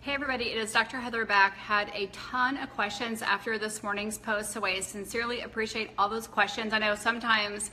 Hey everybody, it is Dr. Heather back. Had a ton of questions after this morning's post, so I sincerely appreciate all those questions. I know sometimes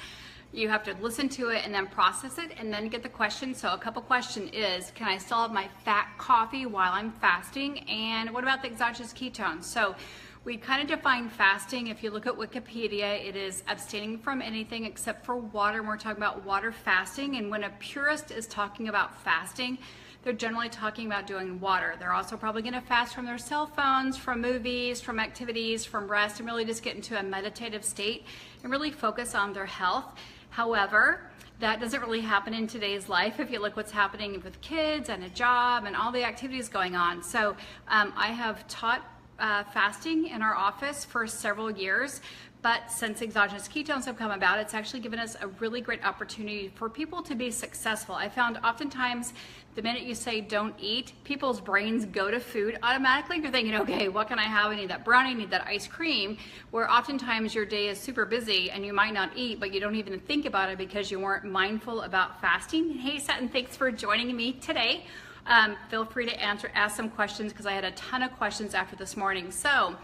you have to listen to it and then process it and then get the question. So a couple question is, can I still have my fat coffee while I'm fasting? And what about the exogenous ketones? So we kind of define fasting. If you look at Wikipedia, it is abstaining from anything except for water. And we're talking about water fasting. And when a purist is talking about fasting, they're generally talking about doing water. They're also probably going to fast from their cell phones, from movies, from activities, from rest, and really just get into a meditative state and really focus on their health. However, that doesn't really happen in today's life if you look what's happening with kids and a job and all the activities going on. So I have taught fasting in our office for several years, but since exogenous ketones have come about, it's actually given us a really great opportunity for people to be successful. I found oftentimes the minute you say don't eat, people's brains go to food automatically. They're thinking, okay, what can I have? I need that brownie, I need that ice cream, where oftentimes your day is super busy and you might not eat, but you don't even think about it because you weren't mindful about fasting. Hey Sutton, thanks for joining me today. Feel free to ask some questions because I had a ton of questions after this morning. So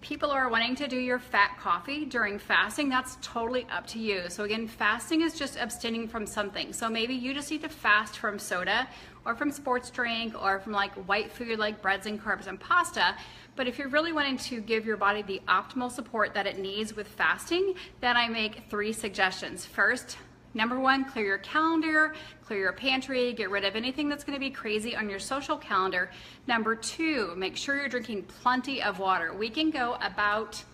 people are wanting to do your fat coffee during fasting. That's totally up to you. So again, fasting is just abstaining from something. So maybe you just need to fast from soda or from sports drink or from like white food like breads and carbs and pasta. But if you're really wanting to give your body the optimal support that it needs with fasting, then I make 3 suggestions. First, number 1, clear your calendar, clear your pantry, get rid of anything that's going to be crazy on your social calendar. Number 2, make sure you're drinking plenty of water. We can go about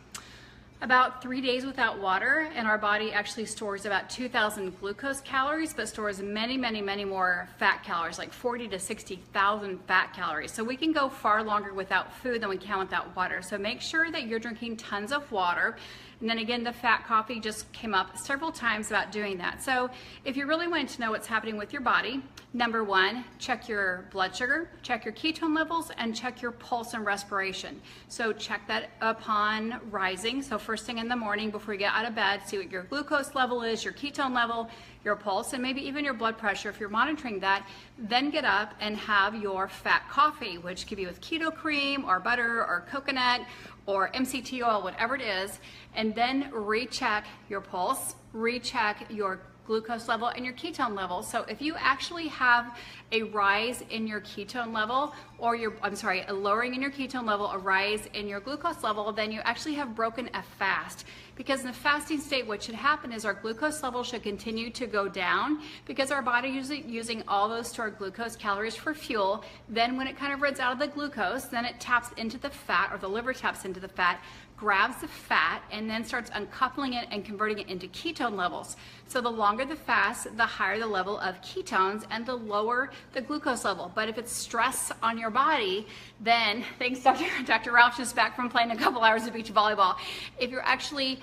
3 days without water, and our body actually stores about 2,000 glucose calories, but stores many, many, many more fat calories, like 40 to 60,000 fat calories. So we can go far longer without food than we can without water. So make sure that you're drinking tons of water. And then again, the fat coffee just came up several times about doing that. So if you really wanted to know what's happening with your body, number 1, check your blood sugar, check your ketone levels, and check your pulse and respiration. So check that upon rising. So first thing in the morning before you get out of bed, see what your glucose level is, your ketone level, your pulse, and maybe even your blood pressure if you're monitoring that. Then get up and have your fat coffee, which could be with keto cream or butter or coconut or MCT oil, whatever it is, and then recheck your pulse, recheck your glucose level and your ketone level. So if you actually have a rise in your ketone level, or a lowering in your ketone level, a rise in your glucose level, then you actually have broken a fast. Because in the fasting state, what should happen is our glucose level should continue to go down because our body is using all those stored glucose calories for fuel. Then when it kind of runs out of the glucose, then it taps into the fat, or the liver taps into the fat, grabs the fat, and then starts uncoupling it and converting it into ketone levels. So the longer the fast, the higher the level of ketones and the lower the glucose level. But if it's stress on your body, then, thanks Dr. Ralph, just back from playing a couple hours of beach volleyball. If you're actually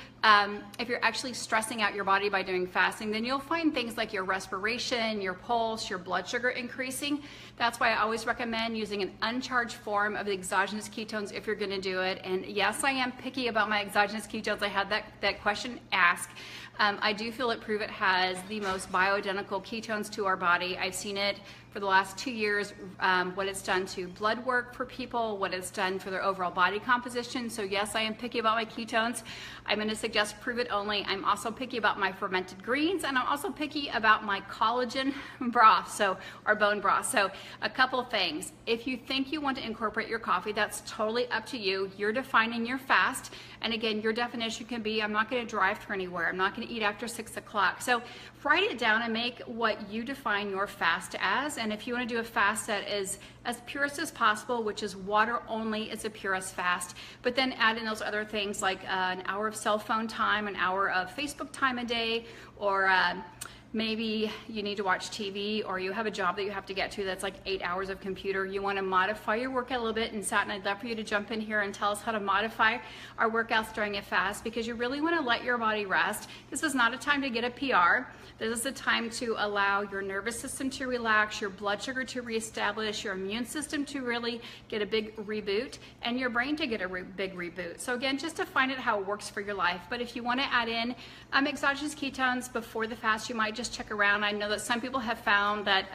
stressing out your body by doing fasting, then you'll find things like your respiration, your pulse, your blood sugar increasing. That's why I always recommend using an uncharged form of the exogenous ketones if you're going to do it. And yes, I am picky about my exogenous ketones. I had that question asked. I do feel it has the most bioidentical ketones to our body. I've seen it for the last 2 years, what it's done to blood work for people, what it's done for their overall body composition. So yes, I am picky about my ketones. I'm going to suggest prove it only. I'm also picky about my fermented greens, and I'm also picky about my collagen broth, or bone broth. So a couple things. If you think you want to incorporate your coffee, that's totally up to you. You're defining your fast. And again, your definition can be, I'm not going to drive through anywhere. I'm not going to eat after 6 o'clock. So write it down and make what you define your fast as. And if you want to do a fast that is as purest as possible, which is water only, it's a purest fast. But then add in those other things like an hour of cell phone time, an hour of Facebook time a day, or maybe you need to watch TV, or you have a job that you have to get to that's like 8 hours of computer. You want to modify your workout a little bit. And Satin, I'd love for you to jump in here and tell us how to modify our workouts during a fast, because you really want to let your body rest. This is not a time to get a PR. This is a time to allow your nervous system to relax, your blood sugar to reestablish, your immune system to really get a big reboot, and your brain to get a big reboot. So again, just to find out how it works for your life. But if you want to add in exogenous ketones before the fast, you might just check around. I know that some people have found that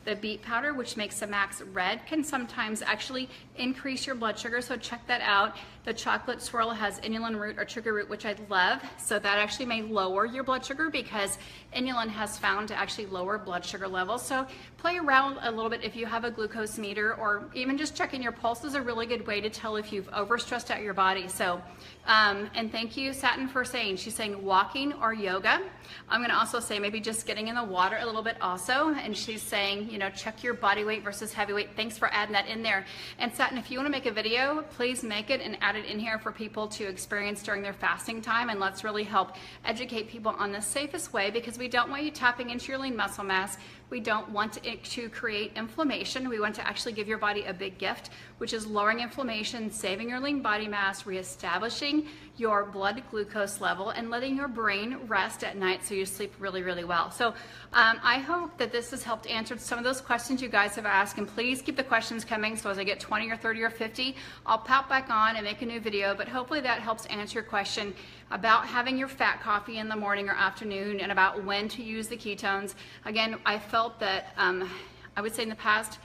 The beet powder, which makes the max red, can sometimes actually increase your blood sugar, so check that out. The chocolate swirl has inulin root or trigger root, which I love, so that actually may lower your blood sugar because inulin has found to actually lower blood sugar levels. So play around a little bit if you have a glucose meter, or even just checking your pulse is a really good way to tell if you've overstressed out your body. So, and thank you, Satin, for saying, she's saying walking or yoga. I'm gonna also say maybe just getting in the water a little bit also, and she's saying, you know, check your body weight versus heavy weight. Thanks for adding that in there. And Satin, if you wanna make a video, please make it and add it in here for people to experience during their fasting time, and let's really help educate people on the safest way, because we don't want you tapping into your lean muscle mass. We don't want it to create inflammation. We want to actually give your body a big gift, which is lowering inflammation, saving your lean body mass, reestablishing your blood glucose level, and letting your brain rest at night so you sleep really, really well. So I hope that this has helped answer some of those questions you guys have asked, and please keep the questions coming, so as I get 20 or 30 or 50, I'll pop back on and make a new video, but hopefully that helps answer your question about having your fat coffee in the morning or afternoon, and about when to use the ketones. Again, I felt that I would say in the past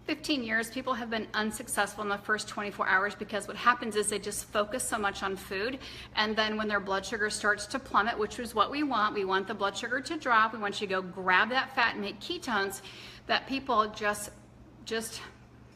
15 years, people have been unsuccessful in the first 24 hours, because what happens is they just focus so much on food, and then when their blood sugar starts to plummet, which is what we want the blood sugar to drop, we want you to go grab that fat and make ketones, that people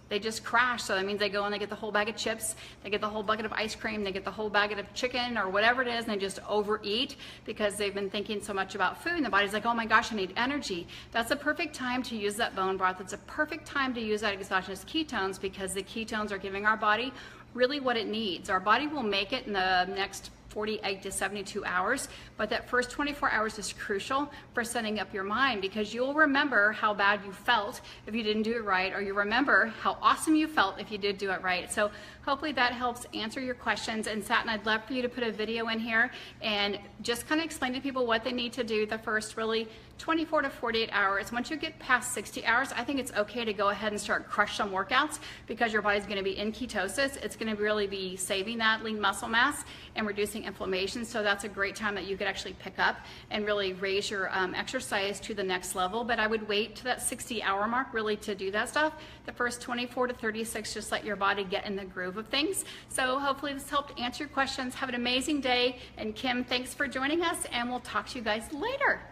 they just crash. So that means they go and they get the whole bag of chips, they get the whole bucket of ice cream, they get the whole bag of chicken or whatever it is, and they just overeat because they've been thinking so much about food, and the body's like, oh my gosh, I need energy. That's a perfect time to use that bone broth. It's a perfect time to use that exogenous ketones, because the ketones are giving our body really what it needs. Our body will make it in the next 48 to 72 hours, but that first 24 hours is crucial for setting up your mind, because you'll remember how bad you felt if you didn't do it right, or you remember how awesome you felt if you did do it right. So hopefully that helps answer your questions. And Satin, I'd love for you to put a video in here and just kind of explain to people what they need to do the first really 24 to 48 hours. Once you get past 60 hours, I think it's okay to go ahead and start crush some workouts, because your body's going to be in ketosis. It's going to really be saving that lean muscle mass and reducing inflammation. So that's a great time that you could actually pick up and really raise your exercise to the next level. But I would wait to that 60-hour mark really to do that stuff. The first 24 to 36, just let your body get in the groove of things. So hopefully this helped answer your questions. Have an amazing day. And Kim, thanks for joining us, and we'll talk to you guys later.